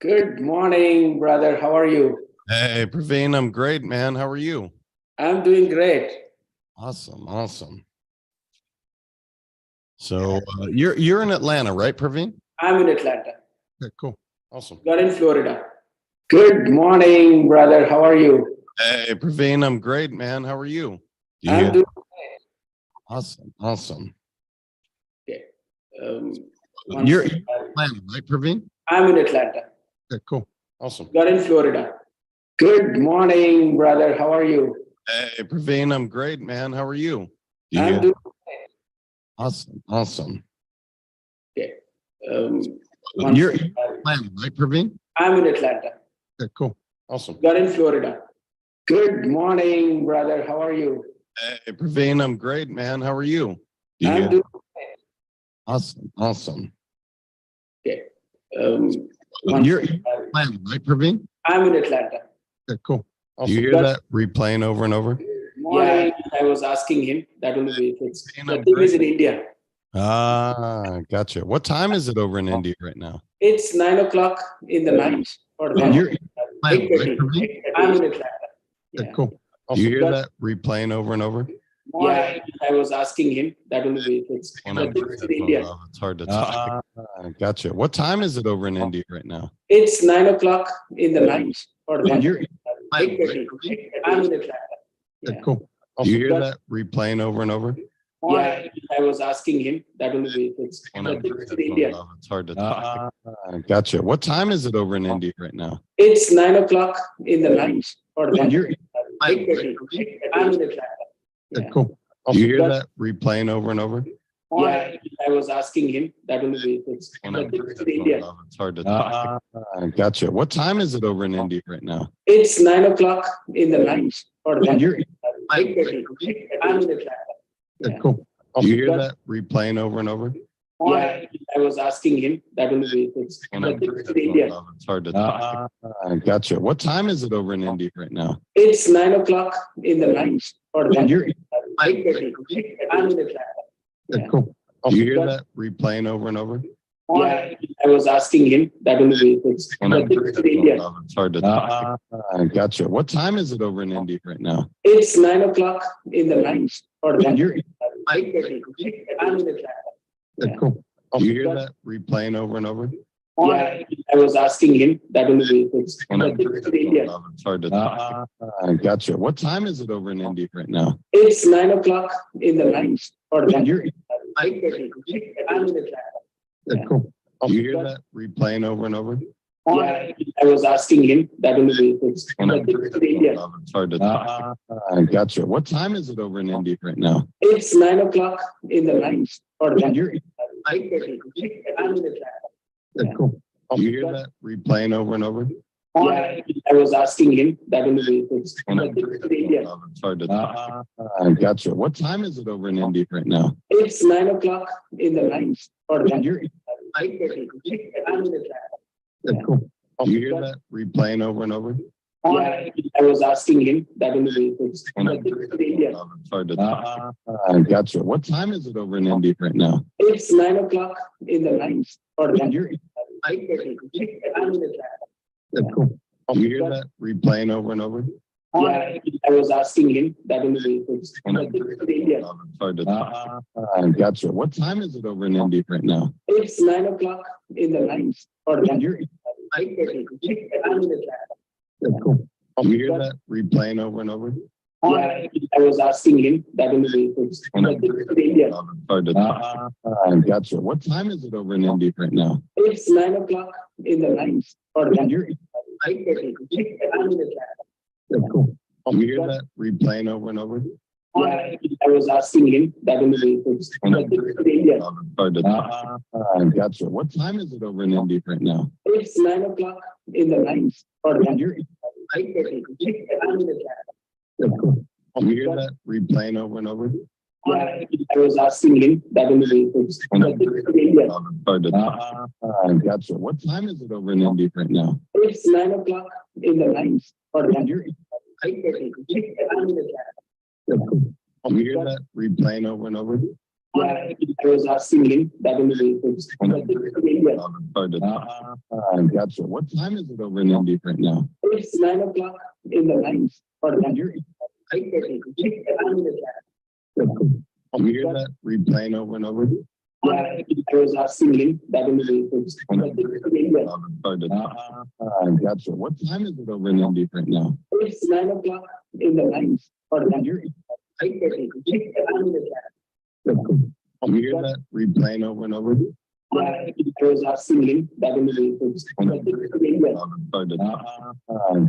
Good morning, brother. How are you? Hey, Praveen, I'm great, man. How are you? I'm doing great. Awesome. So you're in Atlanta, right, Praveen? I'm in Atlanta. Okay, cool. Awesome. You're in Florida. Good morning, brother. How are you? Hey, Praveen, I'm great, man. How are you? I'm doing Awesome. okay. You're in Atlanta, right, Praveen? I'm in Atlanta. Okay, cool. Awesome. You're in Florida. Good morning, brother. How are you? Hey, Praveen, I'm great, man. How are you? I'm doing Awesome. okay. You're in Atlanta, right, Praveen? I'm in Atlanta. Okay, cool. Awesome. You're in Florida. Good morning, brother. How are you? Hey, Praveen, I'm great, man. How are you? I'm doing Awesome. okay. You're in Atlanta, right, Praveen? I'm in Atlanta. Okay, cool. Do you hear that replaying over and over? Morning, I was asking him. That will be fixed. The team is in India. Gotcha. What time is it over in India right now? It's 9 o'clock in the night. Or You're in Atlanta, 8:30. right, Praveen? I'm in Atlanta. Okay, Yeah. cool. Do you hear that replaying over and over? Yeah, I was asking him. That will be fixed. The team is in India. It's hard to talk. Gotcha. What time is it over in India right now? It's 9 o'clock in the night. Or You're in Atlanta, 8:30. right, Praveen? I'm in Atlanta. Okay, Yeah. cool. Do you hear that replaying over and over? Yeah, I was asking him. That will be fixed. The team is in India. It's hard to talk. Gotcha. What time is it over in India right now? It's 9 o'clock in the night. Or You're in Atlanta, 8:30. right, Praveen? I'm in Atlanta. Okay, Yeah. cool. Do you hear that replaying over and over? Yeah, I was asking him. That will be fixed. The team is in India. It's hard to talk. Gotcha. What time is it over in India right now? It's 9 o'clock in the night. Or You're in Atlanta, 8:30. right, Praveen? I'm in Atlanta. Okay, Yeah. cool. Do you hear that replaying over and over? Yeah, I was asking him. That will be fixed. The team is in India. It's hard to talk. Gotcha. What time is it over in India right now? It's 9 o'clock in the night. Or You're in Atlanta, 8:30. right, Praveen? I'm in Atlanta. Okay, Yeah. cool. Do you hear that replaying over and over? Yeah, I was asking him. That will be fixed. The team is in India. It's hard to talk. Gotcha. What time is it over in India right now? It's 9 o'clock in the night. Or You're in Atlanta, 8:30. right, Praveen? I'm in Atlanta. Okay, Yeah. cool. Do you hear that replaying over and over? Yeah, I was asking him. That will be fixed. The team is in India. It's hard to talk. Gotcha. What time is it over in India right now? It's 9 o'clock in the night. Or You're in Atlanta, 8:30. right, Praveen? I'm in Atlanta. Okay, Yeah. cool. Do you hear that replaying over and over? Yeah, I was asking him. That will be fixed. The team is in India. It's hard to talk. Gotcha. What time is it over in India right now? It's 9 o'clock in the night. Or You're in Atlanta, 8:30. right, Praveen? I'm in Atlanta. Okay, Yeah. cool. Do you hear that replaying over and over? Yeah, I was asking him. That will be fixed. The team is in India. It's hard to talk. Gotcha. What time is it over in India right now? It's 9 o'clock in the night. Or You're in Atlanta, 8:30. right, Praveen? I'm in Atlanta. Okay, Yeah. cool. Do you hear that replaying over and over? Yeah, I was asking him. That will be fixed. The team is in India. It's hard to talk. Gotcha. What time is it over in India right now? It's 9 o'clock in the night. Or You're in Atlanta, 8:30. right, Praveen? I'm in Atlanta. Okay, cool. Do you hear that replaying over and over? Yeah, I was asking him. That will be fixed. The team is in India. It's hard to talk. Gotcha. What time is it over in India right now? It's 9 o'clock in the night. Or You're in Atlanta, 8:30. right, Praveen? I'm in Atlanta. Okay, cool. Do you hear that replaying over and over? Yeah, I was asking him. That will be fixed. The team is in India. It's hard to talk. Gotcha. What time is it over in India right now? It's 9 o'clock in the night. Or You're in Atlanta, 8:30. right, Praveen? I'm in Atlanta. Okay, cool. Do you hear that replaying over and over? Yeah, I was asking him. That will be fixed. The team is in India. It's hard to talk. Gotcha. What time is it over in India right now? It's 9 o'clock in the night. Or You're in Atlanta, 8:30. right, Praveen? I'm in Atlanta. Okay, cool. Do you hear that replaying over and over? Yeah, I was asking him. That will be fixed. The team is in India. It's hard to talk. Gotcha. What time is it over in India right now? It's 9 o'clock in the night. Or You're in 8:30. I'm in Atlanta. Okay, cool. Do you hear that replaying over and over? Yeah, I was asking him that only it's India. Gotcha. What time is it over in India right now? It's 9 o'clock in the night. Or You're, you hear that replaying over and over? yeah, I was asking him that only it's India. Gotcha. What time is it over in India right now? It's 9 o'clock in the night. Or You're, you hear that replaying over and over? yeah, I was asking him that only it's India.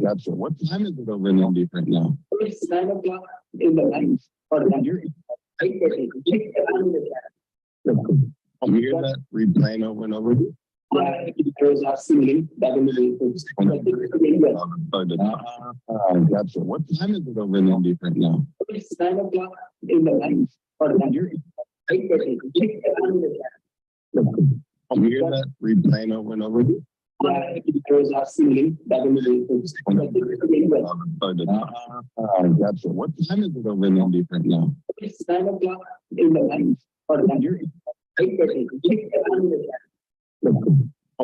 Gotcha. What time is it over in India right now? It's 9 o'clock in the night. Or You're, you hear that replaying over and over? yeah, I was asking him that only it's India. Gotcha. What time is it over in India right now? It's 9 o'clock in the night. Or You're, you hear that replaying over and over? yeah, I was asking him that only it's India. Gotcha. What time is it over in India right now? It's 9 o'clock in the night. Or You're,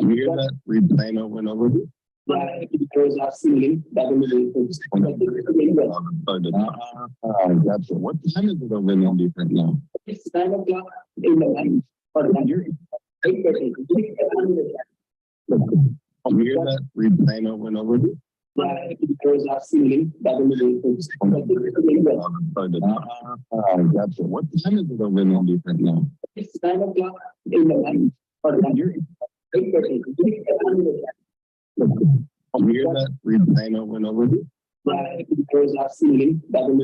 you hear that replaying over and over? yeah, I was asking him that only it's India. Gotcha. What time is it over in India right now? It's 9 o'clock in the night. Or You're, you hear that replaying over and over? yeah, I was asking him that only it's India. Gotcha. What time is it over in India right now? It's 9 o'clock in the night. Or You're, you hear that replaying over and over? yeah, I was asking him that only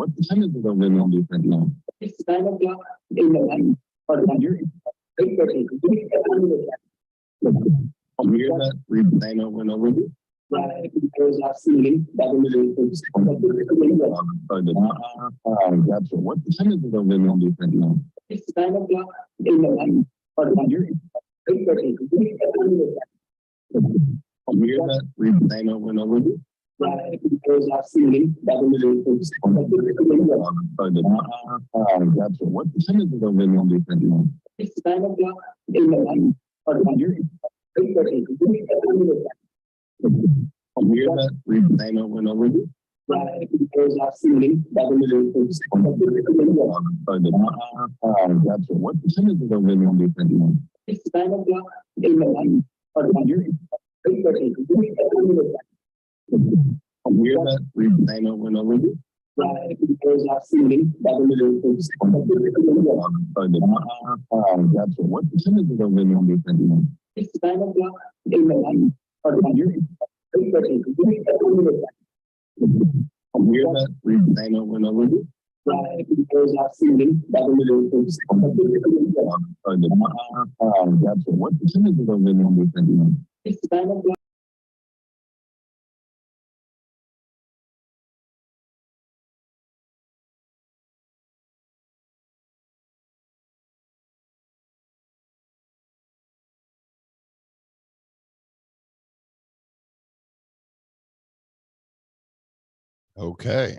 it's India. Gotcha. What time is it over in India right now? It's 9 o'clock in the night. Or You're, you hear that replaying over and over? yeah, I was asking him that only it's India. Gotcha. What time is it over in India right now? It's 9 o'clock in the night. Or You're, you hear that replaying over and over? yeah, I was asking him that only it's India. Gotcha. What time is it over in India right now? It's 9 o'clock in the night. Or You're, you hear that replaying over and over? yeah, I was asking him that only it's India. Gotcha. What time is it over in India right now? It's 9 o'clock in the night. Or You're, you hear that replaying over and over? yeah, I was asking him that only it's India. Gotcha. What time is it over in India right now? It's 9 o'clock in the night. Or You're, you hear that replaying over and over? yeah, I was asking him that only it's India. Gotcha. What time is it over in India right now? It's 9 o'clock. Okay.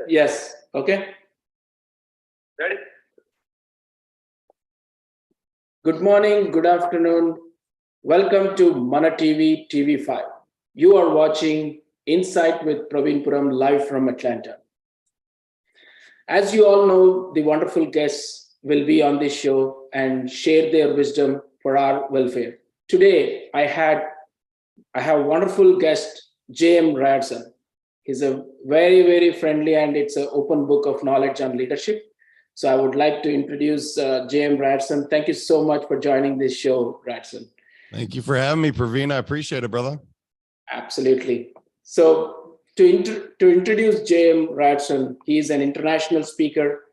Yes. Okay. Ready? Good morning. Good afternoon. Welcome to Mana TV TV5. You are watching Insight with Praveen Puram live from Atlanta. As you all know, the wonderful guests will be on this show and share their wisdom for our welfare. Today, I have a wonderful guest, J.M. Radson. He's a very, very friendly and it's an open book of knowledge on leadership. So I would like to introduce J.M. Radson. Thank you so much for joining this show, Radson. Thank you for having me, Praveen. I appreciate it, brother. Absolutely. So to introduce J.M. Radson, he is an international speaker,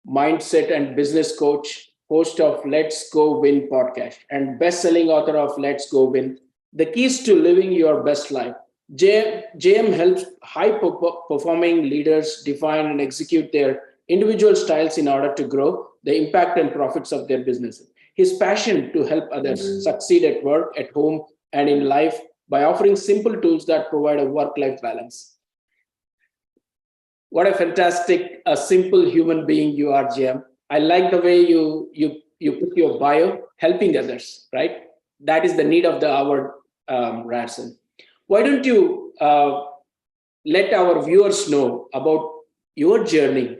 mindset and business coach, host of Let's Go Win podcast, and best-selling author of Let's Go Win, The Keys to Living Your Best Life. JM helps high-performing leaders define and execute their individual styles in order to grow the impact and profits of their businesses. His passion to help others succeed at work, at home, and in life by offering simple tools that provide a work-life balance. What a fantastic, a simple human being you are, Jim. I like the way you put your bio, helping others, right? That is the need of the hour, Radson. Why don't you let our viewers know about your journey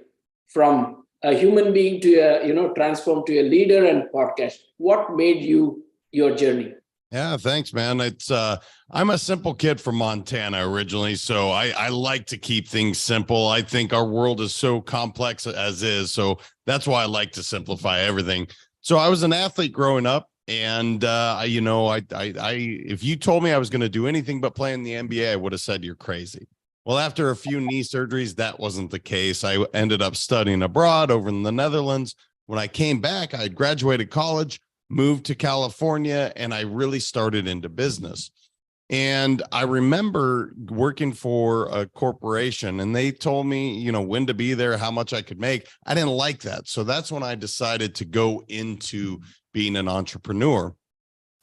from a human being to a transform to a leader and podcast? What made you your journey? Yeah, thanks, man. It's I'm a simple kid from Montana originally, so I like to keep things simple. I think our world is so complex as is, so that's why I like to simplify everything. So I was an athlete growing up, and if you told me I was going to do anything but play in the NBA, I would have said you're crazy. Well, after a few knee surgeries, that wasn't the case. I ended up studying abroad over in the Netherlands. When I came back, I had graduated college, moved to California, and I really started into business. And I remember working for a corporation, and they told me, when to be there, how much I could make. I didn't like that. So that's when I decided to go into being an entrepreneur.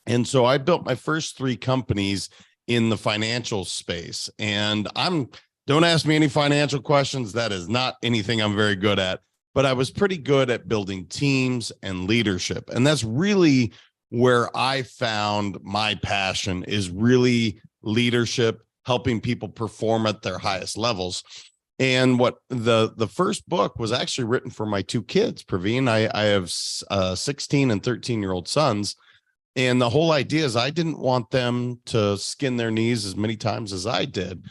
And so I built my first 3 companies in the financial space. And don't ask me any financial questions. That is not anything I'm very good at. But I was pretty good at building teams and leadership. And that's really where I found my passion, is really leadership, helping people perform at their highest levels. And what the first book was actually written for my 2 kids, Praveen. I have 16 and 13-year-old sons. And the whole idea is I didn't want them to skin their knees as many times as I did.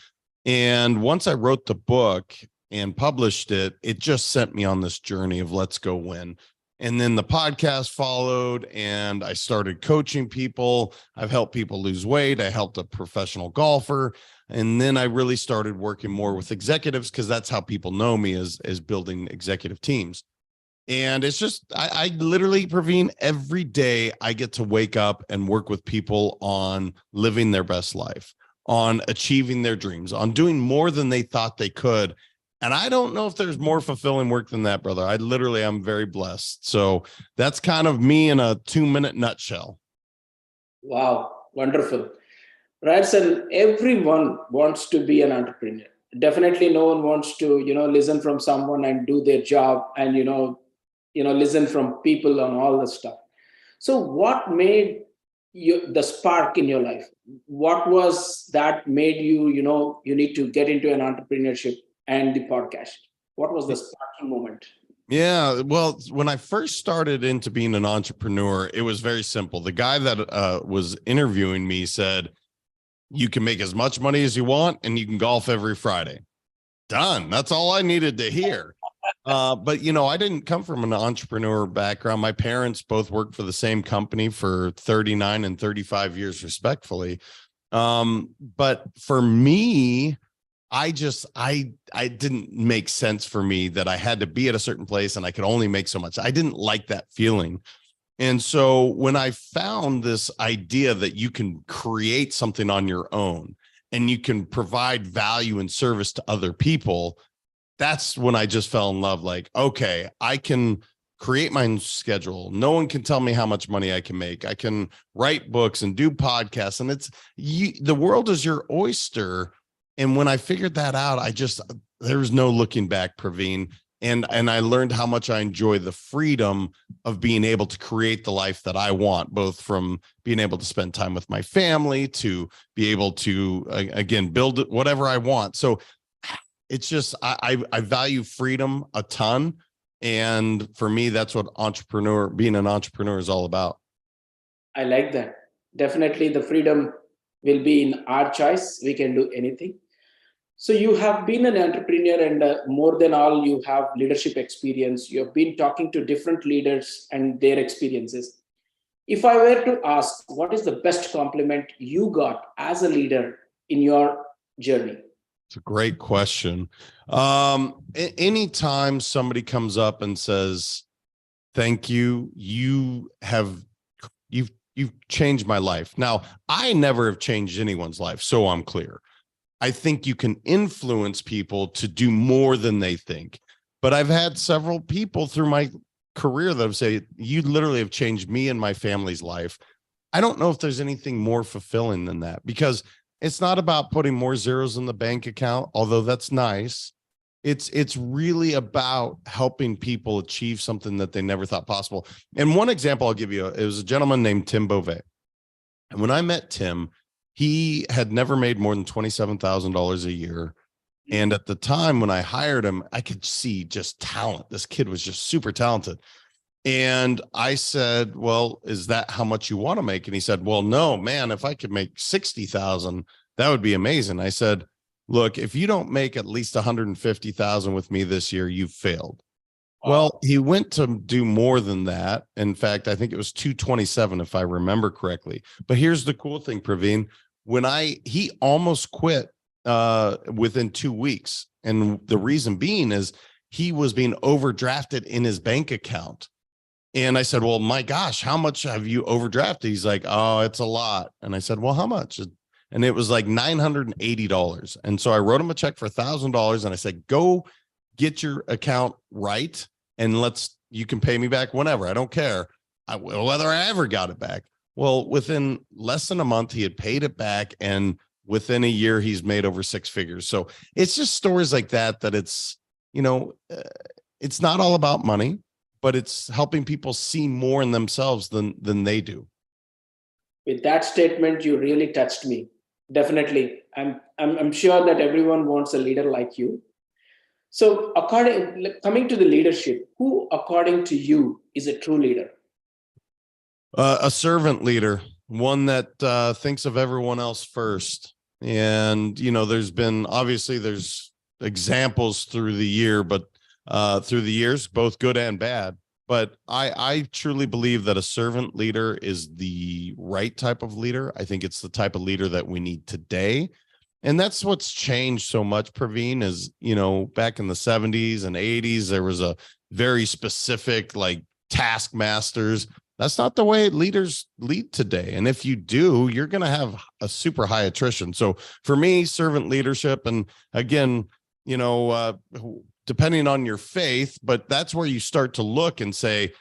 And once I wrote the book and published it, it just sent me on this journey of let's go win. And then the podcast followed, and I started coaching people. I've helped people lose weight. I helped a professional golfer. And then I really started working more with executives, because that's how people know me, as building executive teams. And it's just, I literally, Praveen, every day I get to wake up and work with people on living their best life, on achieving their dreams, on doing more than they thought they could. And I don't know if there's more fulfilling work than that, brother. I literally am very blessed. So that's kind of me in a 2-minute nutshell. Wow, wonderful. Right, so everyone wants to be an entrepreneur. Definitely no one wants to, listen from someone and do their job and, listen from people on all the stuff. So what made you the spark in your life? What was that made you, you need to get into an entrepreneurship and the podcast? What was the sparking moment? Yeah, well, when I first started into being an entrepreneur, it was very simple. The guy that was interviewing me said, you can make as much money as you want and you can golf every Friday. Done. That's all I needed to hear. But, I didn't come from an entrepreneur background. My parents both worked for the same company for 39 and 35 years, respectfully. But for me, I didn't make sense for me that I had to be at a certain place and I could only make so much. I didn't like that feeling. And so when I found this idea that you can create something on your own and you can provide value and service to other people, that's when I just fell in love. Like, okay, I can create my own schedule. No one can tell me how much money I can make. I can write books and do podcasts, and the world is your oyster. And when I figured that out, there's no looking back, Praveen. And I learned how much I enjoy the freedom of being able to create the life that I want, both from being able to spend time with my family to be able to, again, build whatever I want. So it's just, I value freedom a ton. And for me, that's what being an entrepreneur is all about. I like that. Definitely the freedom will be in our choice. We can do anything. So you have been an entrepreneur, and more than all, you have leadership experience. You have been talking to different leaders and their experiences. If I were to ask, what is the best compliment you got as a leader in your journey? It's a great question. Anytime somebody comes up and says, thank you, you've changed my life. Now, I never have changed anyone's life, so I'm clear. I think you can influence people to do more than they think. But I've had several people through my career that have said, you literally have changed me and my family's life. I don't know if there's anything more fulfilling than that, because it's not about putting more zeros in the bank account, although that's nice. It's really about helping people achieve something that they never thought possible. And one example I'll give you, it was a gentleman named Tim Beauvais. And when I met Tim, he had never made more than $27,000 a year. And at the time when I hired him, I could see just talent. This kid was just super talented. And I said, well, is that how much you want to make? And he said, well, no, man, if I could make 60,000, that would be amazing. I said, look, if you don't make at least 150,000 with me this year, you've failed. Wow. Well, he went to do more than that. In fact, I think it was 227, if I remember correctly. But here's the cool thing, Praveen. He almost quit within 2 weeks. And the reason being is he was being overdrafted in his bank account. And I said, well, my gosh, how much have you overdrafted? He's like, oh, it's a lot. And I said, well, how much? And it was like $980. And so I wrote him a check for $1,000. And I said, go get your account right. And you can pay me back whenever. I don't care whether I ever got it back. Well, within less than a month, he had paid it back. And within a year, he's made over 6 figures. So it's just stories like that it's, it's not all about money, but it's helping people see more in themselves than they do. With that statement, you really touched me. Definitely. I'm sure that everyone wants a leader like you. So coming to the leadership, who, according to you, is a true leader? A servant leader, one that thinks of everyone else first. And, there's examples through the years, both good and bad. But I truly believe that a servant leader is the right type of leader. I think it's the type of leader that we need today. And that's what's changed so much, Praveen, is, back in the 70s and 80s, there was a very specific taskmasters. That's not the way leaders lead today. And if you do, you're going to have a super high attrition. So for me, servant leadership, and again, depending on your faith, but that's where you start to look and say,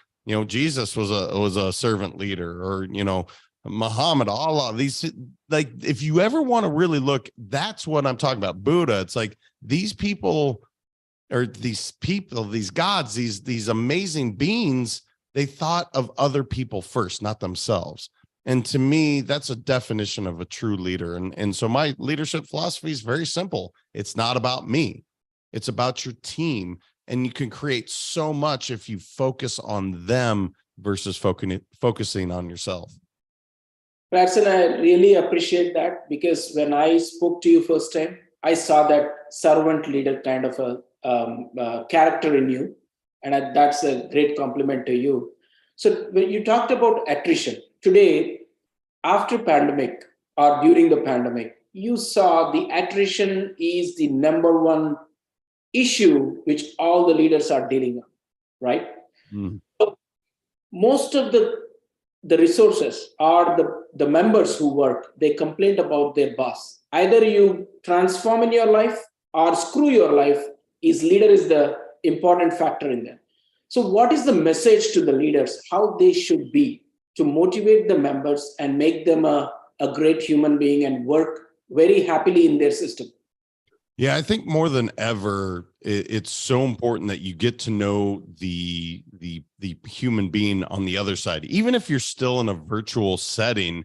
Jesus was a servant leader, or, Muhammad, Allah, these, if you ever want to really look, that's what I'm talking about. Buddha. It's like these people, these gods, these amazing beings, they thought of other people first, not themselves. And to me, that's a definition of a true leader. And so my leadership philosophy is very simple. It's not about me. It's about your team. And you can create so much if you focus on them versus focusing on yourself. Pratzen, I really appreciate that, because when I spoke to you first time, I saw that servant leader kind of a character in you. And that's a great compliment to you. So when you talked about attrition today, after pandemic or during the pandemic, you saw the attrition is the number one issue which all the leaders are dealing with, right? Mm. So most of the resources or the members who work, they complain about their boss. Either you transform in your life or screw your life. Leader is the important factor in there. So what is the message to the leaders, how they should be to motivate the members and make them a great human being and work very happily in their system? Yeah, I think more than ever, it's so important that you get to know the human being on the other side. Even if you're still in a virtual setting,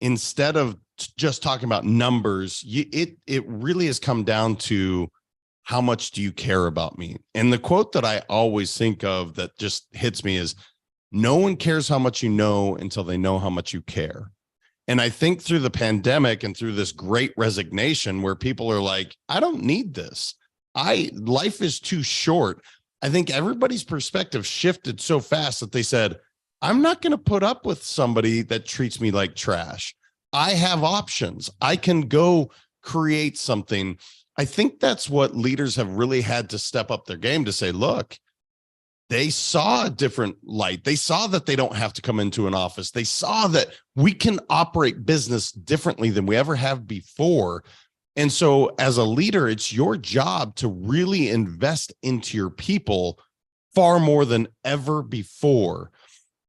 instead of just talking about numbers, it really has come down to how much do you care about me? And the quote that I always think of that just hits me is, no one cares how much you know until they know how much you care. And I think through the pandemic and through this great resignation where people are like, I don't need this. Life is too short. I think everybody's perspective shifted so fast that they said, I'm not going to put up with somebody that treats me like trash. I have options. I can go create something. I think that's what leaders have really had to step up their game to say, look, they saw a different light. They saw that they don't have to come into an office. They saw that we can operate business differently than we ever have before. And so as a leader, it's your job to really invest into your people far more than ever before.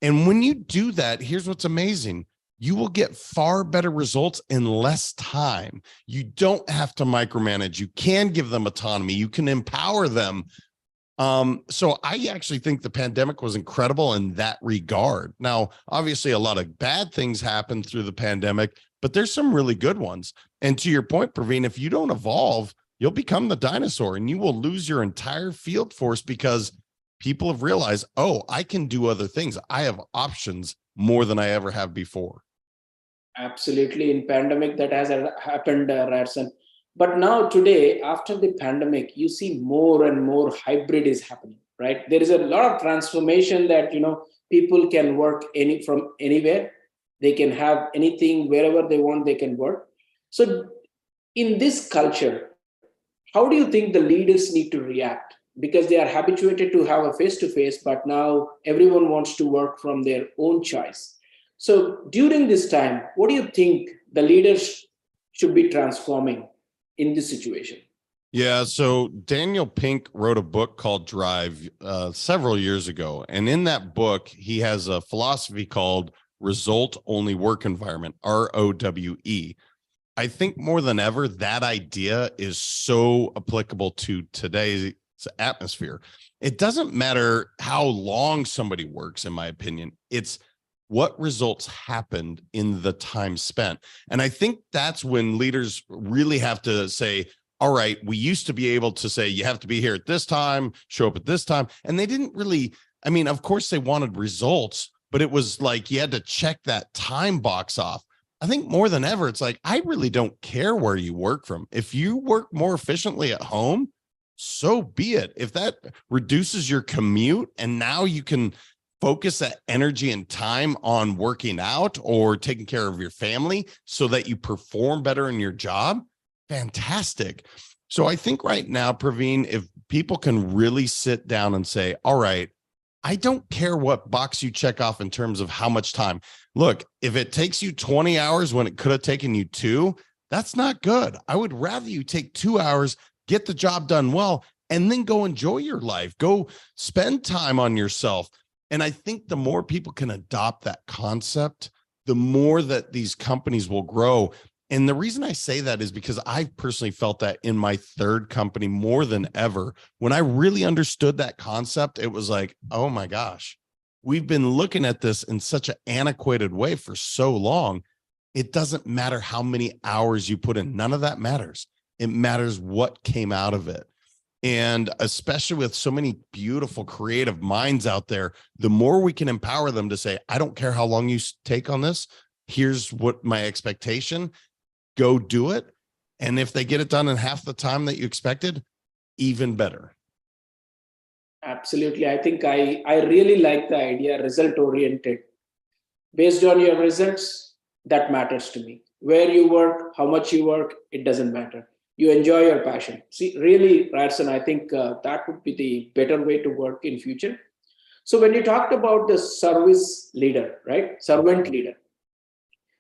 And when you do that, here's what's amazing. you will get far better results in less time. You don't have to micromanage. You can give them autonomy. You can empower them. So I actually think the pandemic was incredible in that regard. Now, obviously, a lot of bad things happened through the pandemic, but there's some really good ones. And to your point, Praveen, if you don't evolve, you'll become the dinosaur and you will lose your entire field force because people have realized, oh, I can do other things. I have options more than I ever have before. Absolutely, in pandemic that has happened, Radson. But now today, after the pandemic, you see more and more hybrid is happening, right? There is a lot of transformation that people can work from anywhere. They can have anything wherever they want. They can work. So, in this culture, how do you think the leaders need to react? Because they are habituated to have a face-to-face, but now everyone wants to work from their own choice. So during this time, what do you think the leaders should be transforming in this situation? Yeah, so Daniel Pink wrote a book called Drive several years ago. And in that book, he has a philosophy called result only work environment, ROWE. I think more than ever, that idea is so applicable to today's atmosphere. It doesn't matter how long somebody works, in my opinion. It's what results happened in the time spent. And I think that's when leaders really have to say, all right, we used to be able to say, you have to be here at this time, show up at this time. And they didn't really, I mean, of course they wanted results, but it was like you had to check that time box off. I think more than ever, it's like, I really don't care where you work from. If you work more efficiently at home, so be it. If that reduces your commute and now you can focus that energy and time on working out or taking care of your family so that you perform better in your job, fantastic. So I think right now, Praveen, if people can really sit down and say, all right, I don't care what box you check off in terms of how much time. Look, if it takes you 20 hours when it could have taken you 2, that's not good. I would rather you take 2 hours, get the job done well, and then go enjoy your life. Go spend time on yourself. And I think the more people can adopt that concept, the more that these companies will grow. And the reason I say that is because I personally felt that in my third company more than ever. When I really understood that concept, it was like, oh my gosh, we've been looking at this in such an antiquated way for so long. It doesn't matter how many hours you put in. None of that matters. It matters what came out of it. And especially with so many beautiful creative minds out there, the more we can empower them to say, I don't care how long you take on this. Here's what my expectation. Go do it. And if they get it done in half the time that you expected, even better. Absolutely. I think I really like the idea, result oriented. Based on your results, that matters to me. Where you work, how much you work, it doesn't matter. You enjoy your passion. See, really, Radson, I think that would be the better way to work in future. So when you talked about the service leader, right? Servant leader.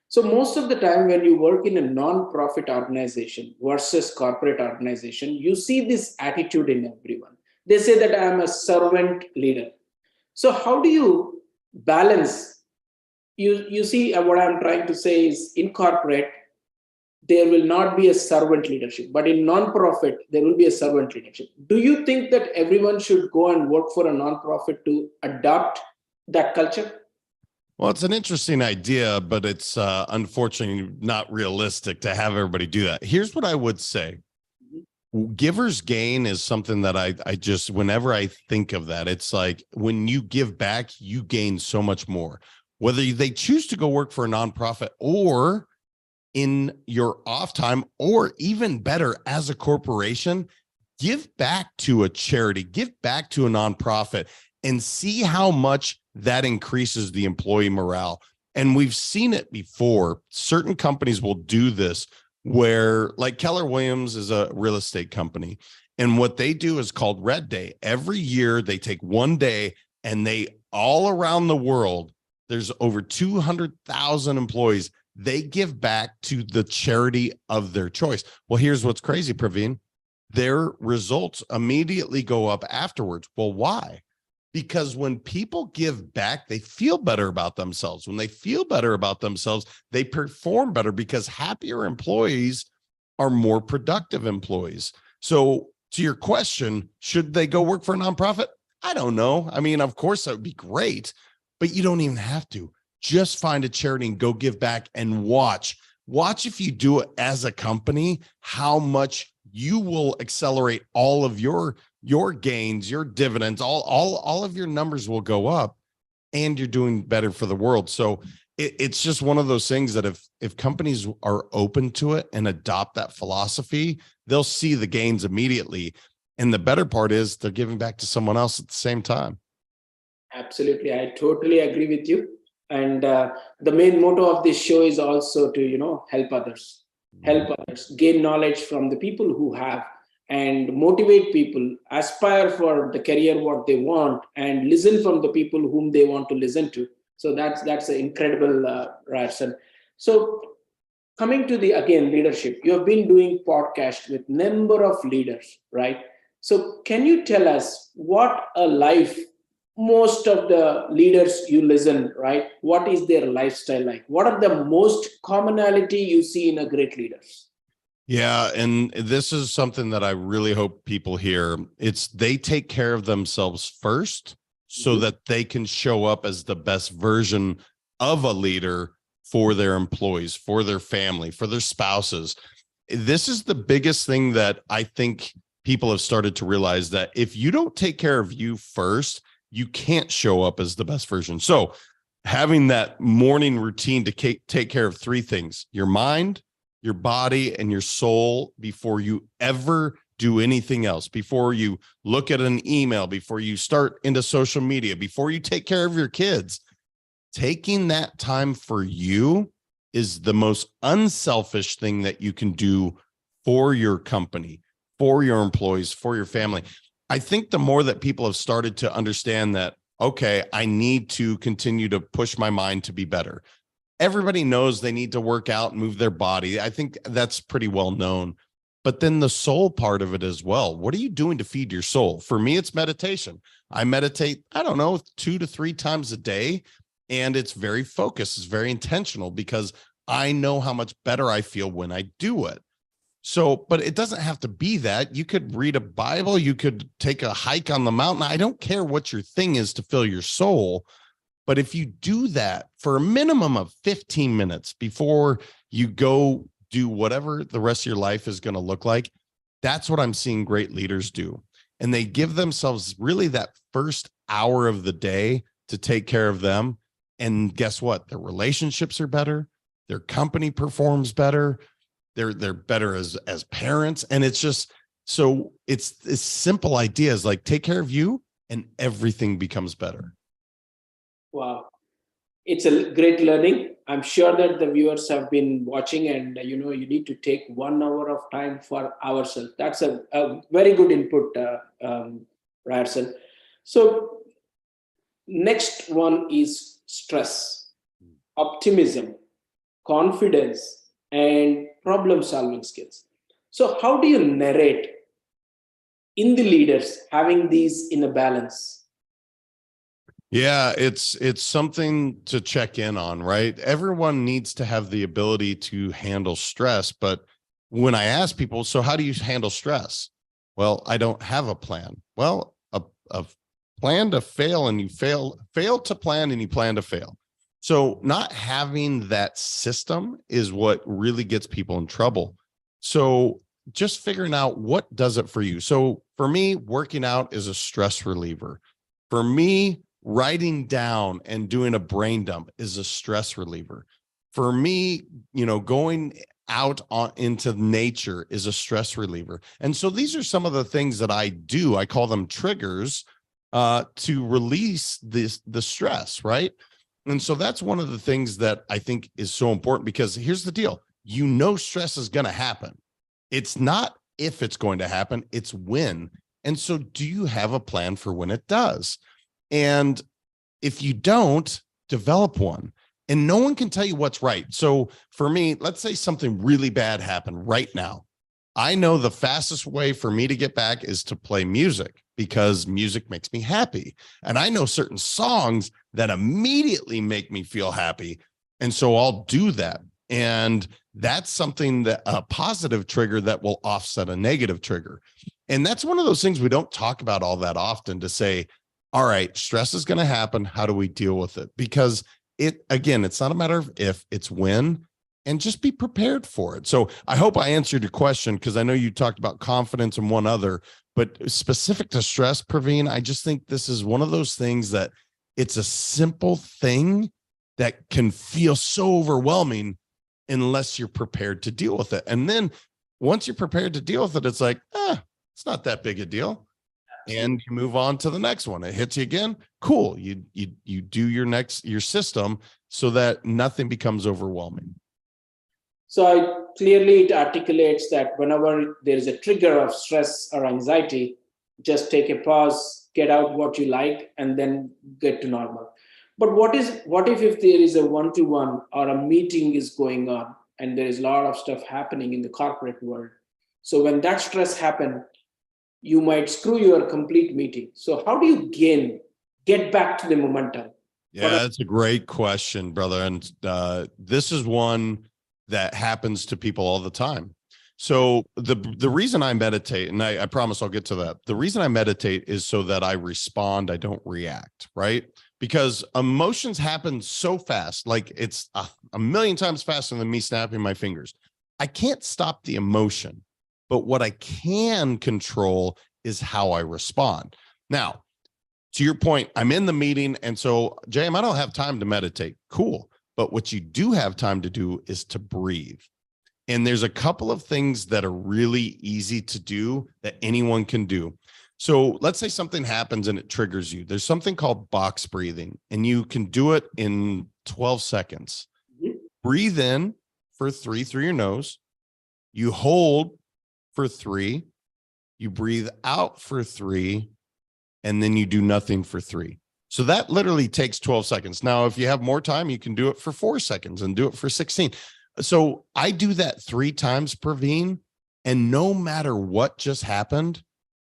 So most of the time when you work in a non-profit organization versus corporate organization, you see this attitude in everyone. They say that I am a servant leader. So how do you balance? You see what I'm trying to say is in corporate, there will not be a servant leadership, but in non-profit, there will be a servant leadership. Do you think that everyone should go and work for a non-profit to adopt that culture? Well, it's an interesting idea, but it's unfortunately not realistic to have everybody do that. Here's what I would say. Giver's gain is something that I just, whenever I think of that, it's like when you give back, you gain so much more. Whether they choose to go work for a nonprofit or in your off time, or even better, as a corporation, give back to a charity, give back to a nonprofit, and see how much that increases the employee morale. And we've seen it before. Certain companies will do this where, like Keller Williams is a real estate company. And what they do is called Red Day. Every year they take one day and they all around the world, there's over 200,000 employees. They give back to the charity of their choice. Well, here's what's crazy, Praveen. Their results immediately go up afterwards. Well, why? because when people give back, they feel better about themselves. When they feel better about themselves, they perform better because happier employees are more productive employees. So to your question, should they go work for a nonprofit? I don't know. I mean, of course, that would be great, but you don't even have to. Just find a charity and go give back and watch. Watch if you do it as a company, how much you will accelerate all of your gains, your dividends, all of your numbers will go up, and you're doing better for the world. So it's just one of those things that if companies are open to it and adopt that philosophy, they'll see the gains immediately. And the better part is they're giving back to someone else at the same time. Absolutely. I totally agree with you. And the main motto of this show is also to, help others, gain knowledge from the people who have, and motivate people, aspire for the career what they want, and listen from the people whom they want to listen to. So that's an incredible, Ryerson. So coming to the again leadership, you have been doing podcast with number of leaders, right? So can you tell us what a life most of the leaders you listen, right? What is their lifestyle like? What are the most commonality you see in a great leaders? Yeah, and this is something that I really hope people hear. It's they take care of themselves first so that they can show up as the best version of a leader for their employees, for their family, for their spouses. This is the biggest thing that I think people have started to realize, that if you don't take care of you first, you can't show up as the best version. So having that morning routine to take care of three things: your mind, your body, and your soul, before you ever do anything else, before you look at an email, before you start into social media, before you take care of your kids. Taking that time for you is the most unselfish thing that you can do for your company, for your employees, for your family. I think the more that people have started to understand that, okay, I need to continue to push my mind to be better. Everybody knows they need to work out and move their body. I think that's pretty well known. But then the soul part of it as well. What are you doing to feed your soul? For me, it's meditation. I meditate, I don't know, 2 to 3 times a day. And it's very focused. It's very intentional because I know how much better I feel when I do it. So, but it doesn't have to be that. You could read a Bible. You could take a hike on the mountain. I don't care what your thing is to fill your soul. But if you do that for a minimum of 15 minutes before you go do whatever the rest of your life is going to look like, that's what I'm seeing great leaders do. And they give themselves really that first hour of the day to take care of them. And guess what? Their relationships are better. Their company performs better. They're better as parents. And it's just, so it's simple ideas like take care of you and everything becomes better. Wow. It's a great learning. I'm sure that the viewers have been watching, and you need to take 1 hour of time for ourselves. That's a very good input, Ryerson. So next one is stress, optimism, confidence, and problem solving skills. So how do you narrate in the leaders having these in a balance? Yeah, it's something to check in on, right? Everyone needs to have the ability to handle stress. But when I ask people, so how do you handle stress? Well, I don't have a plan. Well, a plan to fail, and you fail to plan, and you plan to fail. So not having that system is what really gets people in trouble. So just figuring out what does it for you. So for me, working out is a stress reliever. For me, writing down and doing a brain dump is a stress reliever. For me, going out into nature is a stress reliever. And so these are some of the things that I do. I call them triggers to release the stress, right? And so that's one of the things that I think is so important, because here's the deal. Stress is going to happen. It's not if it's going to happen, it's when. And so do you have a plan for when it does? And if you don't, develop one. And no one can tell you what's right. So for me, let's say something really bad happened right now. I know the fastest way for me to get back is to play music because music makes me happy. And I know certain songs that immediately make me feel happy. And so I'll do that. And that's something that a positive trigger that will offset a negative trigger. And that's one of those things we don't talk about all that often to say, all right, stress is going to happen. How do we deal with it? Because again, it's not a matter of if, it's when, and just be prepared for it. So I hope I answered your question because I know you talked about confidence and one other, but specific to stress, Praveen, I just think this is one of those things that it's a simple thing that can feel so overwhelming unless you're prepared to deal with it. And then once you're prepared to deal with it, it's like, it's not that big a deal. And you move on to the next one. It hits you again. Cool. You do your system so that nothing becomes overwhelming. So clearly it articulates that whenever there is a trigger of stress or anxiety, just take a pause, get out what you like, and then get to normal. But what if there is a one-to-one or a meeting is going on and there is a lot of stuff happening in the corporate world? So when that stress happens, you might screw your complete meeting. So how do you get back to the momentum? Yeah, that's a great question, brother. And this is one that happens to people all the time. So the reason I meditate, and I promise I'll get to that. The reason I meditate is so that I respond, I don't react, right? Because emotions happen so fast, like it's a million times faster than me snapping my fingers. I can't stop the emotion, but what I can control is how I respond. Now, to your point, I'm in the meeting, and so, JM, I don't have time to meditate. Cool. But what you do have time to do is to breathe. And there's a couple of things that are really easy to do that anyone can do. So let's say something happens and it triggers you. There's something called box breathing, and you can do it in 12 seconds. Breathe in for 3 through your nose. You hold for 3. You breathe out for 3, and then you do nothing for 3. So that literally takes 12 seconds. Now, if you have more time, you can do it for 4 seconds and do it for 16. So I do that 3 times, Praveen, and no matter what just happened,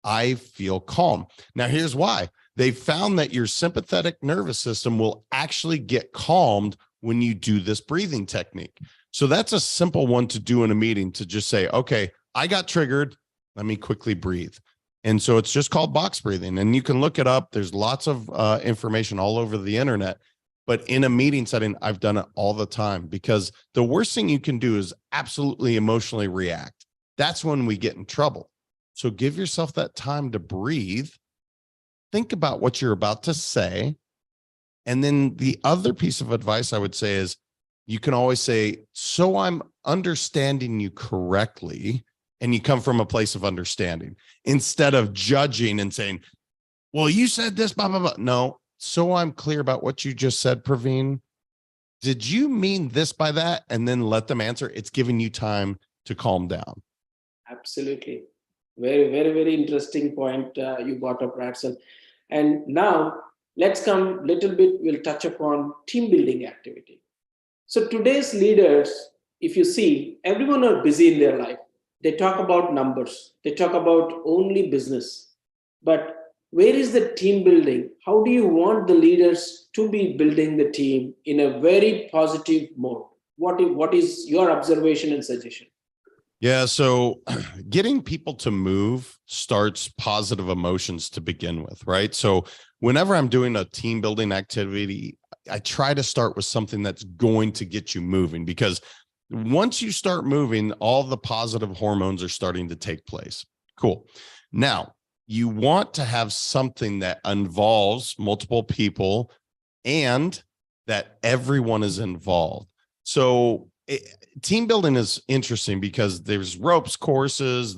I feel calm. Now, here's why. They found that your sympathetic nervous system will actually get calmed when you do this breathing technique. So that's a simple one to do in a meeting, to just say, okay, I got triggered. Let me quickly breathe. And so it's just called box breathing, and you can look it up. There's lots of information all over the internet, but in a meeting setting, I've done it all the time, because the worst thing you can do is absolutely emotionally react. That's when we get in trouble. So give yourself that time to breathe. Think about what you're about to say. And then the other piece of advice I would say is, you can always say, so I'm understanding you correctly. And you come from a place of understanding instead of judging and saying, well, you said this, blah, blah, blah. No. So I'm clear about what you just said, Praveen. Did you mean this by that? And then let them answer. It's giving you time to calm down. Absolutely. Very, very, very interesting point you brought up, Ratson. And now let's come a little bit, we'll touch upon team building activity. So today's leaders, if you see, everyone are busy in their life. They talk about numbers. They talk about only business. But where is the team building? How do you want the leaders to be building the team in a very positive mode? What is your observation and suggestion? Yeah, so getting people to move starts positive emotions to begin with, right? So whenever I'm doing a team building activity, I try to start with something that's going to get you moving, because once you start moving, all the positive hormones are starting to take place. Cool. Now, you want to have something that involves multiple people and that everyone is involved. So team building is interesting because there's ropes courses,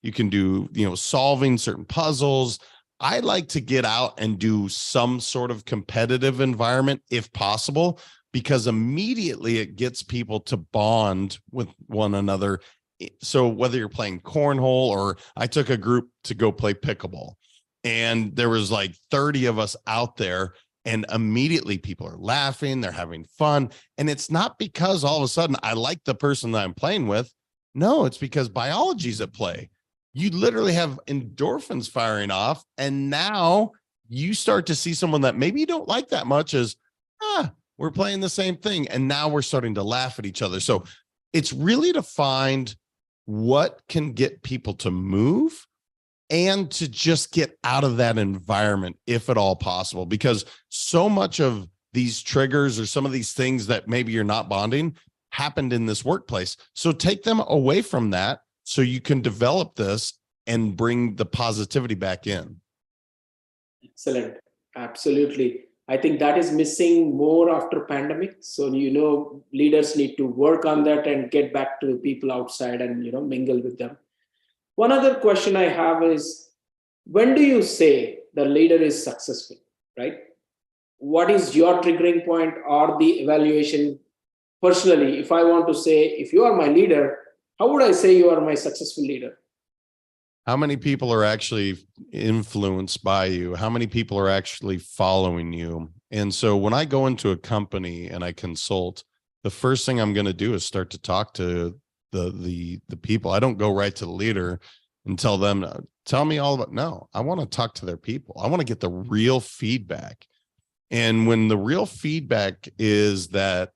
you can do, solving certain puzzles. I like to get out and do some sort of competitive environment if possible, because immediately it gets people to bond with one another. So whether you're playing cornhole, or I took a group to go play pickleball, and there was like 30 of us out there, and immediately people are laughing, they're having fun. And it's not because all of a sudden I like the person that I'm playing with. No, it's because biology's at play. You literally have endorphins firing off, and now you start to see someone that maybe you don't like that much as, we're playing the same thing. And now we're starting to laugh at each other. So it's really to find what can get people to move and to just get out of that environment, if at all possible, because so much of these triggers or some of these things that maybe you're not bonding happened in this workplace. So take them away from that so you can develop this and bring the positivity back in. Excellent. Absolutely. I think that is missing more after pandemic. So, leaders need to work on that and get back to the people outside and, mingle with them. One other question I have is, when do you say the leader is successful, right? What is your triggering point or the evaluation? Personally, if I want to say, if you are my leader, how would I say you are my successful leader? How many people are actually influenced by you? How many people are actually following you? And so when I go into a company and I consult, the first thing I'm going to do is start to talk to the people. I don't go right to the leader and tell them, tell me all about, no, I want to talk to their people. I want to get the real feedback. And when the real feedback is that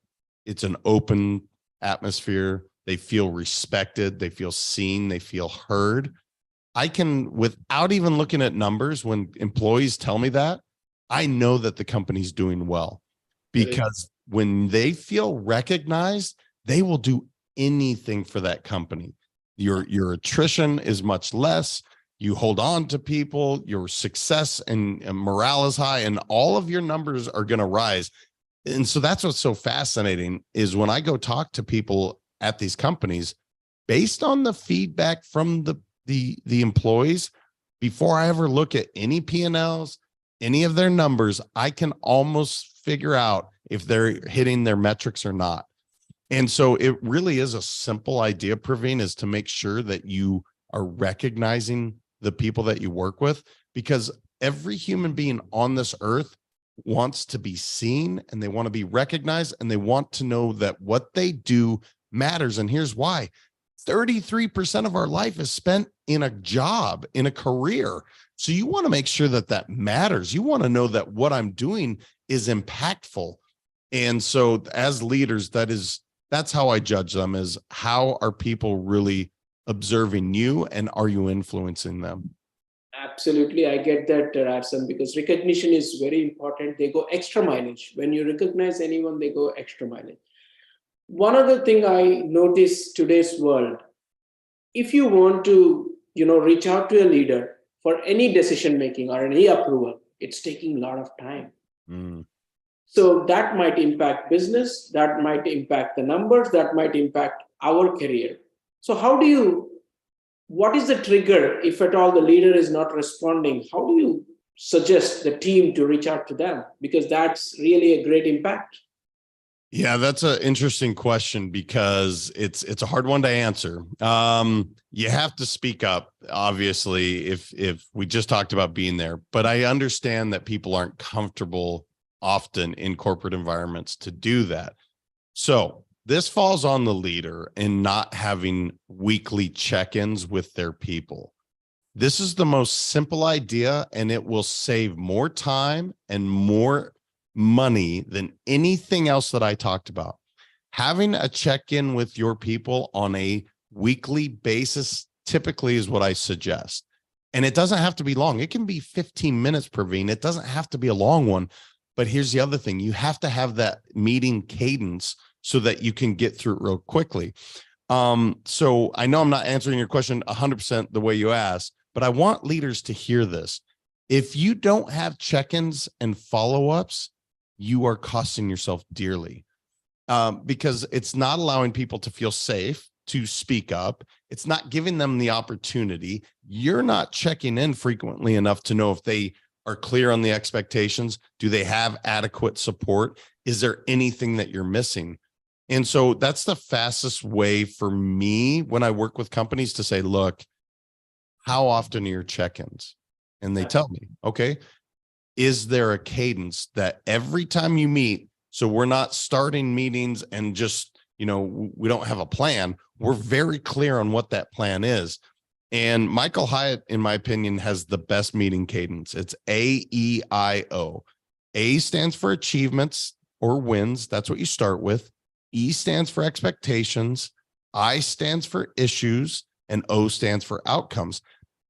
it's an open atmosphere, they feel respected, they feel seen, they feel heard, I can, without even looking at numbers, when employees tell me that, I know that the company's doing well, because when they feel recognized, they will do anything for that company. Your attrition is much less. You hold on to people, your success and morale is high, and all of your numbers are going to rise. And so that's what's so fascinating is when I go talk to people at these companies, based on the feedback from the employees, before I ever look at any P&Ls, any of their numbers, I can almost figure out if they're hitting their metrics or not. And so it really is a simple idea, Praveen, is to make sure that you are recognizing the people that you work with, because every human being on this earth wants to be seen and they want to be recognized and they want to know that what they do matters. And here's why. 33% of our life is spent in a job, in a career. So you want to make sure that that matters. You want to know that what I'm doing is impactful. And so as leaders, that's how I judge them, is how are people really observing you and are you influencing them? Absolutely. I get that, Arson, because recognition is very important. They go extra mileage. When you recognize anyone, they go extra mileage. One other thing I notice today's world, if you want to, reach out to a leader for any decision making or any approval, it's taking a lot of time. So that might impact business, that might impact the numbers, that might impact our career. So what is the trigger if at all the leader is not responding? How do you suggest the team to reach out to them? Because that's really a great impact. Yeah, that's an interesting question because it's a hard one to answer. You have to speak up, obviously, if we just talked about being there, but I understand that people aren't comfortable often in corporate environments to do that. So this falls on the leader in not having weekly check-ins with their people. This is the most simple idea, and it will save more time and more money than anything else that I talked about. Having a check-in with your people on a weekly basis typically is what I suggest. And it doesn't have to be long. It can be 15 minutes, Praveen. It doesn't have to be a long one. But here's the other thing. You have to have that meeting cadence so that you can get through it real quickly. So I know I'm not answering your question 100% the way you asked, but I want leaders to hear this. If you don't have check-ins and follow-ups, you are costing yourself dearly, because it's not allowing people to feel safe to speak up. It's not giving them the opportunity. You're not checking in frequently enough to know if they are clear on the expectations. Do they have adequate support? Is there anything that you're missing? And so that's the fastest way for me when I work with companies to say, look, how often are your check-ins? And they tell me, okay, is there a cadence that every time you meet, so we're not starting meetings and just, we don't have a plan. we're very clear on what that plan is. And Michael Hyatt, in my opinion, has the best meeting cadence. It's AEIO. A stands for achievements or wins. That's what you start with. E stands for expectations. I stands for issues, and O stands for outcomes.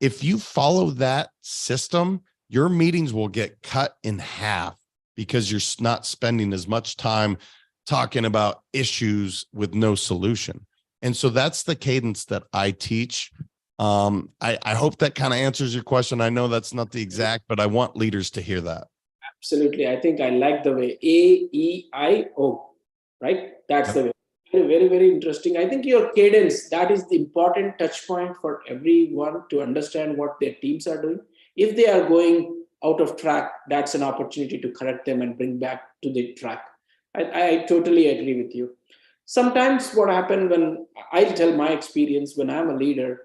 If you follow that system, your meetings will get cut in half because you're not spending as much time talking about issues with no solution. And so that's the cadence that I teach. I hope that kind of answers your question. I know that's not the exact, but I want leaders to hear that. Absolutely. I think I like the way AEIO, right? That's the way. Very, very, very interesting. I think your cadence, that is the important touch point for everyone to understand what their teams are doing. If they are going out of track, that's an opportunity to correct them and bring back to the track. I totally agree with you. Sometimes what happens when I tell my experience when I'm a leader,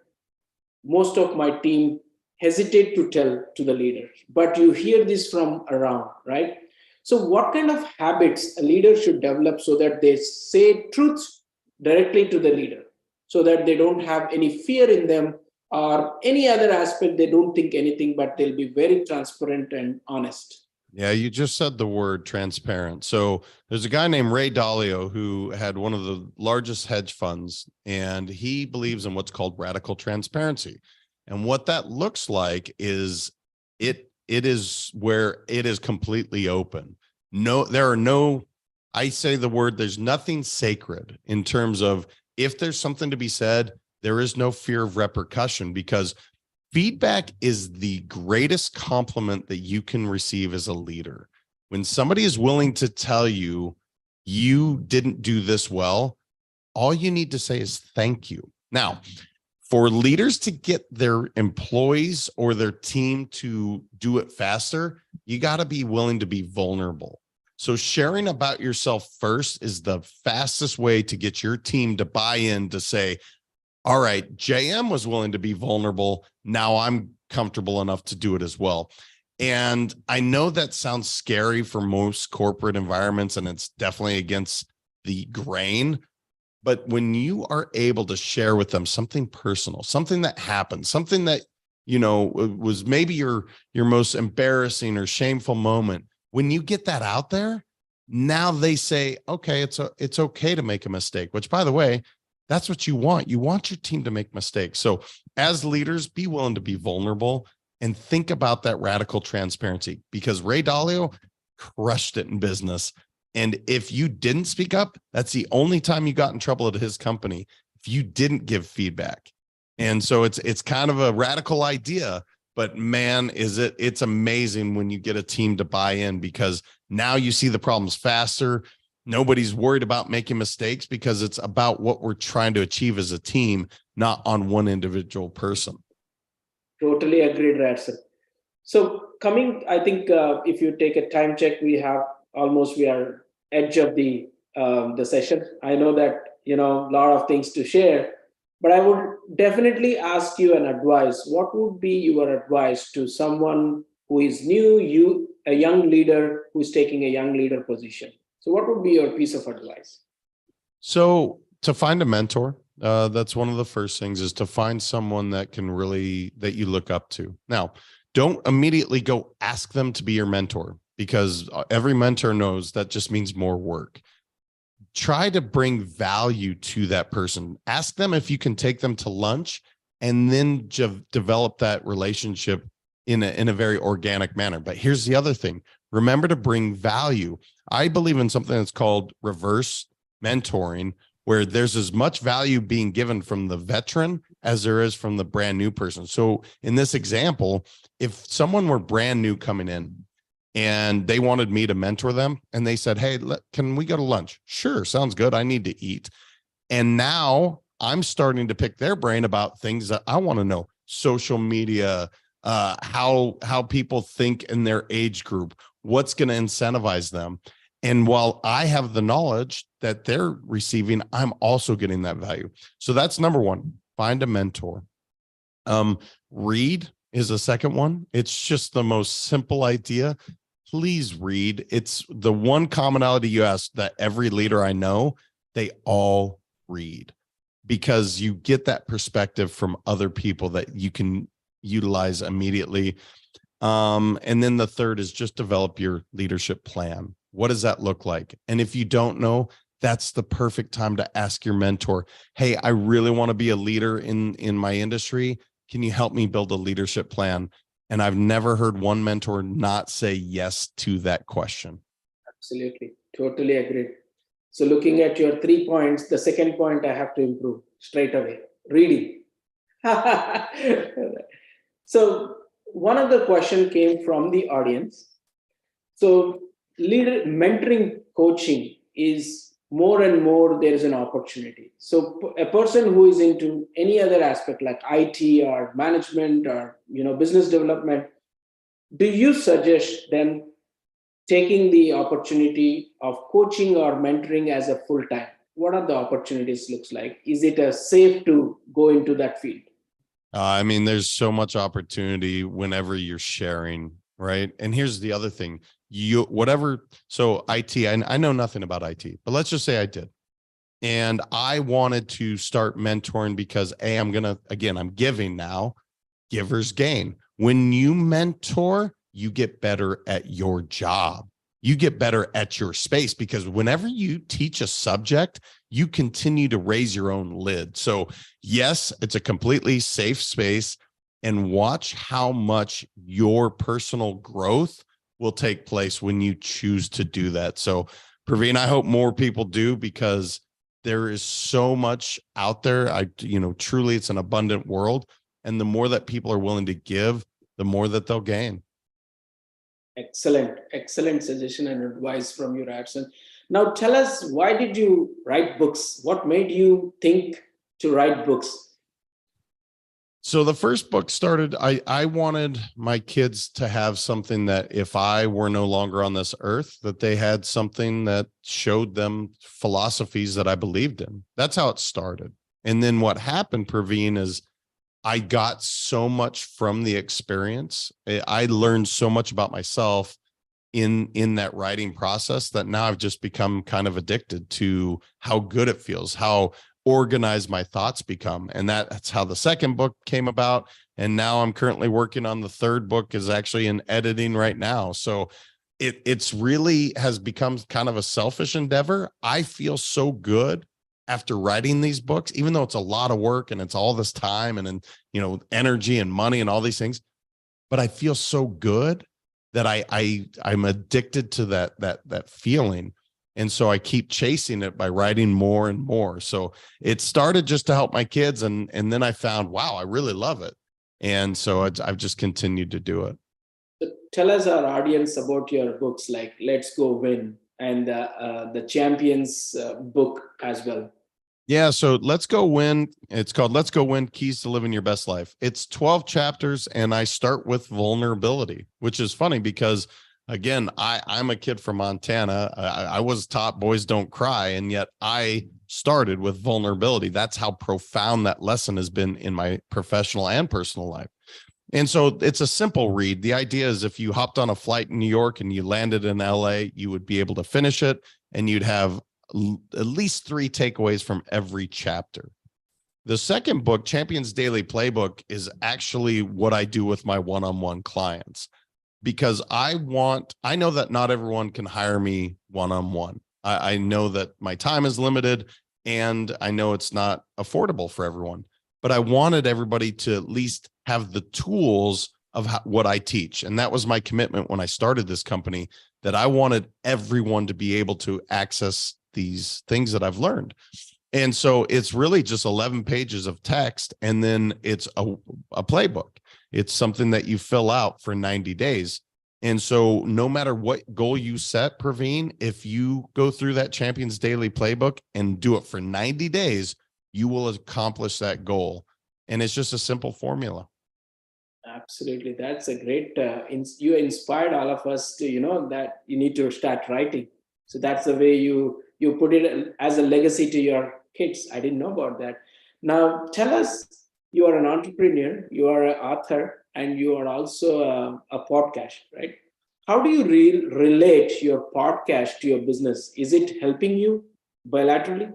most of my team hesitate to tell to the leader, but you hear this from around, right? So what kind of habits a leader should develop so that they say truths directly to the leader, so that they don't have any fear in them or any other aspect, they don't think anything, but they'll be very transparent and honest. Yeah, you just said the word transparent. So there's a guy named Ray Dalio who had one of the largest hedge funds, and he believes in what's called radical transparency. And what that looks like is it is where it is completely open. No, there are no, I say the word, there's nothing sacred in terms of if there's something to be said, there is no fear of repercussion, because feedback is the greatest compliment that you can receive as a leader. When somebody is willing to tell you, you didn't do this well, all you need to say is thank you. Now, for leaders to get their employees or their team to do it faster, you got to be willing to be vulnerable. So sharing about yourself first is the fastest way to get your team to buy in, to say, all right, JM was willing to be vulnerable. Now I'm comfortable enough to do it as well. And I know that sounds scary for most corporate environments, and it's definitely against the grain. But when you are able to share with them something personal, something that happened, something that, you know, was maybe your most embarrassing or shameful moment, when you get that out there, now they say, okay, it's okay to make a mistake, which, by the way, that's what you want. You want your team to make mistakes. So as leaders, be willing to be vulnerable and think about that radical transparency, because Ray Dalio crushed it in business. And if you didn't speak up, that's the only time you got in trouble at his company, if you didn't give feedback. And so it's kind of a radical idea, but man, it's amazing when you get a team to buy in, because now you see the problems faster. Nobody's worried about making mistakes because it's about what we're trying to achieve as a team, not on one individual person. Totally agreed, Radson. So coming, I think if you take a time check, we are edge of the session. I know that a lot of things to share, but I would definitely ask you an advice. What would be your advice to someone who is new, a young leader who is taking a young leader position? So what would be your piece of advice? So to find a mentor, that's one of the first things, is to find someone that you look up to. Now, don't immediately go ask them to be your mentor, because every mentor knows that just means more work. Try to bring value to that person. Ask them if you can take them to lunch, and then develop that relationship in a very organic manner. But here's the other thing. Remember to bring value. I believe in something that's called reverse mentoring, where there's as much value being given from the veteran as there is from the brand new person. So in this example, if someone were brand new coming in and they wanted me to mentor them, and they said, hey, can we go to lunch? Sure, sounds good. I need to eat. And now I'm starting to pick their brain about things that I want to know. Social media, how people think in their age group, what's going to incentivize them. And while I have the knowledge that they're receiving, I'm also getting that value. So that's number one, find a mentor. Read is the second one. It's just the most simple idea. Please read. It's the one commonality you ask that every leader I know, they all read. because you get that perspective from other people that you can utilize immediately. And then the third is just develop your leadership plan. What does that look like? And if you don't know, that's the perfect time to ask your mentor, hey, I really want to be a leader in my industry. Can you help me build a leadership plan? And I've never heard one mentor not say yes to that question. Absolutely. Totally agreed. So looking at your 3 points, the second point I have to improve straight away. Reading. So one of the question came from the audience. So leader mentoring coaching is more and more there is an opportunity. So a person who is into any other aspect like IT or management or business development, do you suggest them taking the opportunity of coaching or mentoring as a full time? What are the opportunities looks like? Is it a safe to go into that field? I mean, there's so much opportunity whenever you're sharing, right? And here's the other thing, so IT, I know nothing about IT, but let's just say I did. And I wanted to start mentoring because I'm giving now, givers gain. When you mentor, you get better at your job. You get better at your space, because whenever you teach a subject, you continue to raise your own lid. So yes, it's a completely safe space, and watch how much your personal growth will take place when you choose to do that. So Praveen, I hope more people do, because there is so much out there. Truly it's an abundant world. And the more that people are willing to give, the more that they'll gain. Excellent suggestion and advice from your absent. Now tell us, why did you write books? What made you think to write books? So the first book started, I wanted my kids to have something that if I were no longer on this earth, that they had something that showed them philosophies that I believed in. That's how it started. And then what happened, Praveen, is I got so much from the experience. I learned so much about myself in that writing process that now I've just become kind of addicted to how good it feels, how organized my thoughts become. And that's how the second book came about. And now I'm currently working on the third book, is actually in editing right now. So it's really has become kind of a selfish endeavor. I feel so good after writing these books, even though it's a lot of work and it's all this time and energy and money and all these things, but I feel so good that I'm addicted to that feeling. And so I keep chasing it by writing more and more. So it started just to help my kids. And then I found, wow, I really love it. And so I've just continued to do it. So tell us, our audience, about your books like Let's Go Win and the Champions book as well. Yeah. So Let's Go Win. It's called Let's Go Win, Keys to Living Your Best Life. It's 12 chapters. And I start with vulnerability, which is funny because, again, I'm a kid from Montana. I was taught boys don't cry. And yet I started with vulnerability. That's how profound that lesson has been in my professional and personal life. And so it's a simple read. The idea is if you hopped on a flight in New York and you landed in LA, you would be able to finish it and you'd have at least 3 takeaways from every chapter. The second book, Champions Daily Playbook, is actually what I do with my one-on-one clients, because I know that not everyone can hire me one-on-one. I know that my time is limited and I know it's not affordable for everyone, but I wanted everybody to at least have the tools of what I teach. And that was my commitment when I started this company, that I wanted everyone to be able to access these things that I've learned. And so it's really just 11 pages of text. And then it's a playbook. It's something that you fill out for 90 days. And so no matter what goal you set, Praveen, if you go through that Champions Daily Playbook and do it for 90 days, you will accomplish that goal. And it's just a simple formula. Absolutely. That's a great, you inspired all of us to, that you need to start writing. So that's the way you put it as a legacy to your kids. I didn't know about that. Now tell us, you are an entrepreneur, you are an author, and you are also a podcast, right? How do you relate your podcast to your business? Is it helping you bilaterally?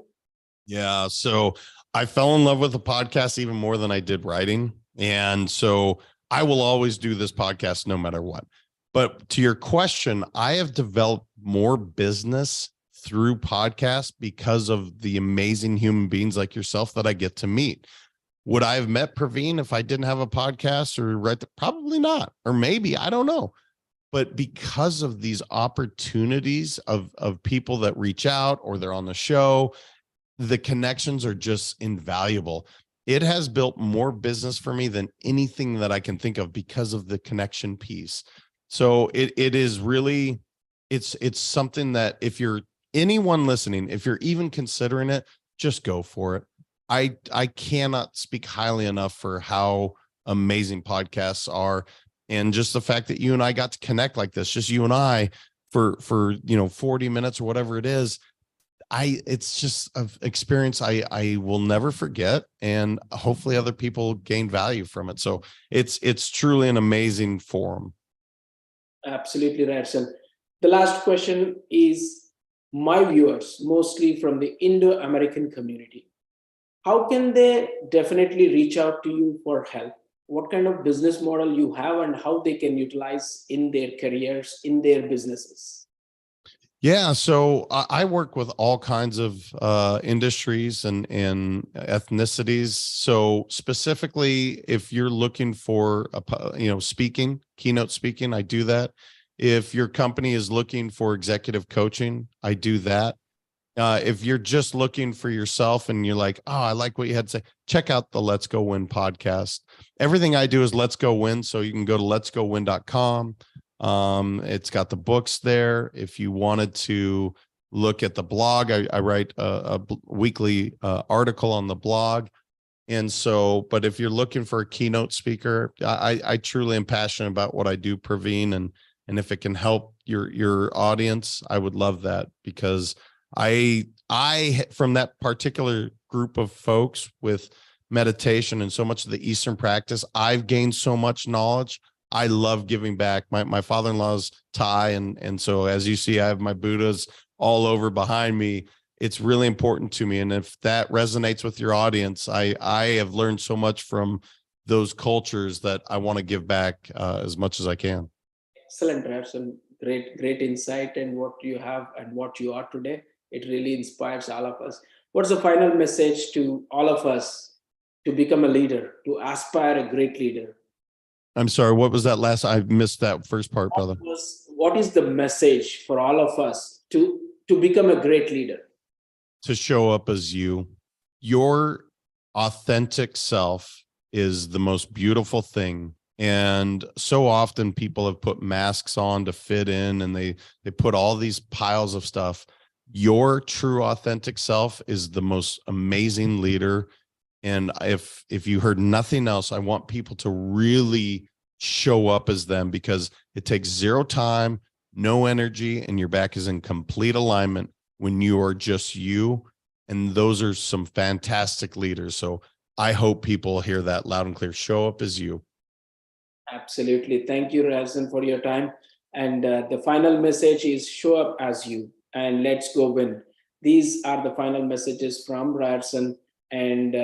Yeah. So I fell in love with the podcast even more than I did writing. And so I will always do this podcast no matter what. But to your question, I have developed more business through podcasts because of the amazing human beings like yourself that I get to meet. Would I have met Praveen if I didn't have a podcast or write? Probably not. Or maybe, I don't know. But because of these opportunities of people that reach out or they're on the show, the connections are just invaluable. It has built more business for me than anything that I can think of because of the connection piece. So it is really, it's something that if you're anyone listening, if you're even considering it, just go for it. I cannot speak highly enough for how amazing podcasts are. And just the fact that you and I got to connect like this, just you and I for 40 minutes or whatever it is, it's just an experience I will never forget, and hopefully other people gain value from it. So it's truly an amazing forum. Absolutely right, sir. The last question is my viewers, mostly from the Indo-American community. How can they definitely reach out to you for help? What kind of business model you have and how they can utilize in their careers, in their businesses? Yeah, so I work with all kinds of industries and ethnicities. So specifically, if you're looking for speaking, keynote speaking, I do that. If your company is looking for executive coaching, I do that. If you're just looking for yourself and you're like, oh, I like what you had to say, check out the Let's Go Win podcast. Everything I do is Let's Go Win. So you can go to letsgowin.com. It's got the books there. If you wanted to look at the blog, I write a weekly article on the blog. And so, but if you're looking for a keynote speaker, I truly am passionate about what I do, Praveen, and if it can help your audience, I would love that, because I from that particular group of folks with meditation and so much of the Eastern practice, I've gained so much knowledge. I love giving back. My father-in-law's Thai, and so as you see, I have my Buddhas all over behind me. It's really important to me, and if that resonates with your audience, I have learned so much from those cultures that I want to give back as much as I can. Excellent, Rafson. Great insight and what you have and what you are today. It really inspires all of us. What's the final message to all of us to become a leader, to aspire a great leader? I'm sorry, what was that last? I missed that first part, brother. What is the message for all of us to become a great leader? To show up as you. Your authentic self is the most beautiful thing. And so often people have put masks on to fit in, and they put all these piles of stuff. Your true authentic self is the most amazing leader. And if you heard nothing else, I want people to really show up as them, because it takes zero time, no energy, and your back is in complete alignment when you are just you. And those are some fantastic leaders. So I hope people hear that loud and clear. Show up as you. Absolutely. Thank you, Razan, for your time. And the final message is show up as you and let's go win. These are the final messages from Razan. And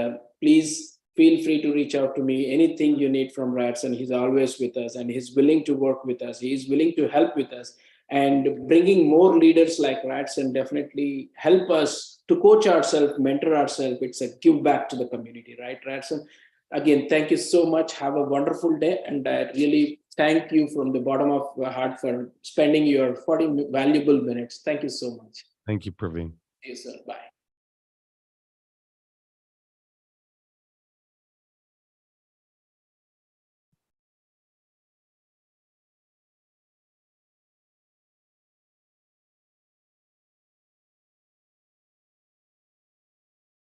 please feel free to reach out to me. Anything you need from Razan, he's always with us and he's willing to work with us. He's willing to help with us. And bringing more leaders like Razan definitely help us to coach ourselves, mentor ourselves. It's a give back to the community, right, Razan? Again, thank you so much. Have a wonderful day. And I really thank you from the bottom of my heart for spending your 40 valuable minutes. Thank you so much. Thank you, Praveen. See you, sir. Bye.